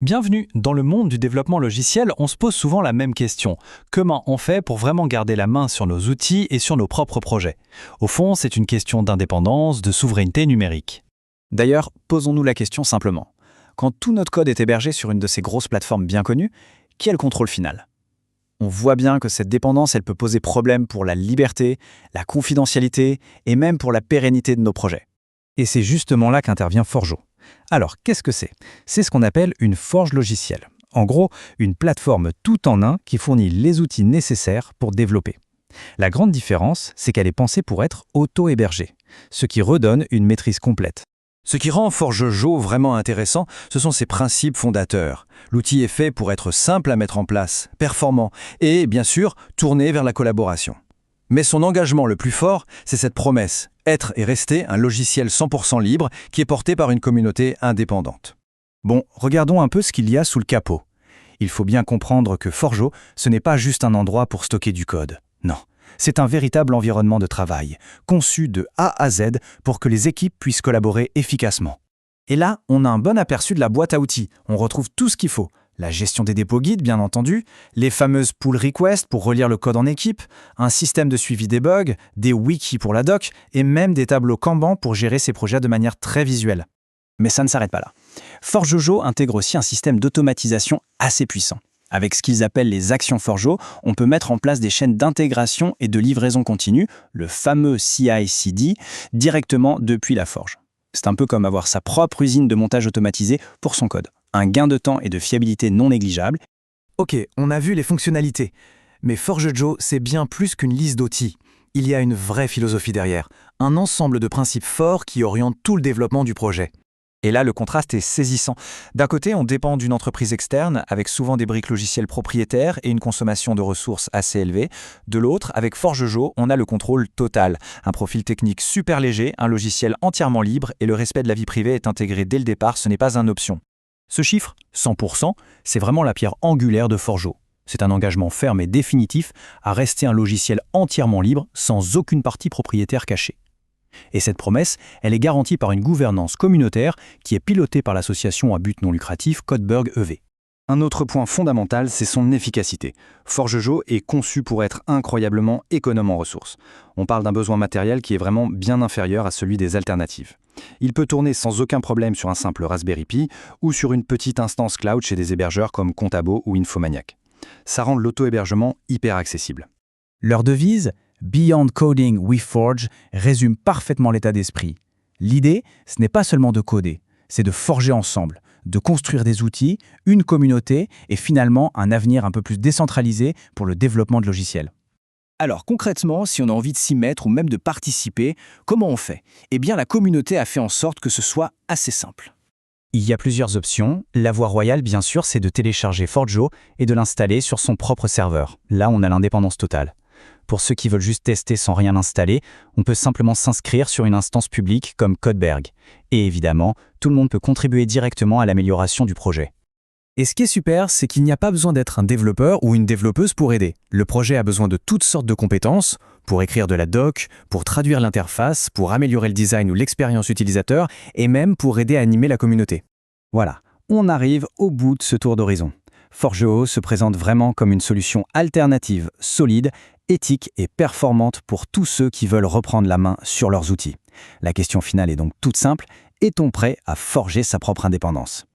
Bienvenue. Dans le monde du développement logiciel, on se pose souvent la même question. Comment on fait pour vraiment garder la main sur nos outils et sur nos propres projets? Au fond, c'est une question d'indépendance, de souveraineté numérique. D'ailleurs, posons-nous la question simplement. Quand tout notre code est hébergé sur une de ces grosses plateformes bien connues, qui a le contrôle final? On voit bien que cette dépendance, elle peut poser problème pour la liberté, la confidentialité et même pour la pérennité de nos projets. Et c'est justement là qu'intervient Forjo. Alors, qu'est-ce que c'est? C'est ce qu'on appelle une forge logicielle. En gros, une plateforme tout en un qui fournit les outils nécessaires pour développer. La grande différence, c'est qu'elle est pensée pour être auto-hébergée, ce qui redonne une maîtrise complète. Ce qui rend ForgeJo vraiment intéressant, ce sont ses principes fondateurs. L'outil est fait pour être simple à mettre en place, performant et, bien sûr, tourné vers la collaboration. Mais son engagement le plus fort, c'est cette promesse, être et rester un logiciel 100% libre qui est porté par une communauté indépendante. Bon, regardons un peu ce qu'il y a sous le capot. Il faut bien comprendre que Forjo, ce n'est pas juste un endroit pour stocker du code. Non, c'est un véritable environnement de travail, conçu de A à Z pour que les équipes puissent collaborer efficacement. Et là, on a un bon aperçu de la boîte à outils. On retrouve tout ce qu'il faut. La gestion des dépôts guides, bien entendu, les fameuses pull requests pour relire le code en équipe, un système de suivi des bugs, des wikis pour la doc et même des tableaux Kanban pour gérer ses projets de manière très visuelle. Mais ça ne s'arrête pas là. ForgeJo intègre aussi un système d'automatisation assez puissant. Avec ce qu'ils appellent les actions Forjo, on peut mettre en place des chaînes d'intégration et de livraison continue, le fameux CI/CD, directement depuis la forge. C'est un peu comme avoir sa propre usine de montage automatisée pour son code. Un gain de temps et de fiabilité non négligeable. Ok, on a vu les fonctionnalités. Mais ForgeJo, c'est bien plus qu'une liste d'outils. Il y a une vraie philosophie derrière, un ensemble de principes forts qui orientent tout le développement du projet. Et là, le contraste est saisissant. D'un côté, on dépend d'une entreprise externe, avec souvent des briques logicielles propriétaires et une consommation de ressources assez élevée. De l'autre, avec ForgeJo, on a le contrôle total. Un profil technique super léger, un logiciel entièrement libre et le respect de la vie privée est intégré dès le départ, ce n'est pas une option. Ce chiffre, 100%, c'est vraiment la pierre angulaire de Forjo. C'est un engagement ferme et définitif à rester un logiciel entièrement libre, sans aucune partie propriétaire cachée. Et cette promesse, elle est garantie par une gouvernance communautaire qui est pilotée par l'association à but non lucratif Codeberg EV. Un autre point fondamental, c'est son efficacité. ForgeJo est conçu pour être incroyablement économe en ressources. On parle d'un besoin matériel qui est vraiment bien inférieur à celui des alternatives. Il peut tourner sans aucun problème sur un simple Raspberry Pi ou sur une petite instance cloud chez des hébergeurs comme Contabo ou Infomaniac. Ça rend l'auto-hébergement hyper accessible. Leur devise, Beyond Coding we Forge, résume parfaitement l'état d'esprit. L'idée, ce n'est pas seulement de coder, c'est de forger ensemble, de construire des outils, une communauté et finalement un avenir un peu plus décentralisé pour le développement de logiciels. Alors concrètement, si on a envie de s'y mettre ou même de participer, comment on fait? Eh bien, la communauté a fait en sorte que ce soit assez simple. Il y a plusieurs options. La voie royale, bien sûr, c'est de télécharger Forjo et de l'installer sur son propre serveur. Là, on a l'indépendance totale. Pour ceux qui veulent juste tester sans rien installer, on peut simplement s'inscrire sur une instance publique comme Codeberg. Et évidemment, tout le monde peut contribuer directement à l'amélioration du projet. Et ce qui est super, c'est qu'il n'y a pas besoin d'être un développeur ou une développeuse pour aider. Le projet a besoin de toutes sortes de compétences, pour écrire de la doc, pour traduire l'interface, pour améliorer le design ou l'expérience utilisateur, et même pour aider à animer la communauté. Voilà, on arrive au bout de ce tour d'horizon. Forjo se présente vraiment comme une solution alternative, solide, éthique et performante pour tous ceux qui veulent reprendre la main sur leurs outils. La question finale est donc toute simple, est-on prêt à forger sa propre indépendance ?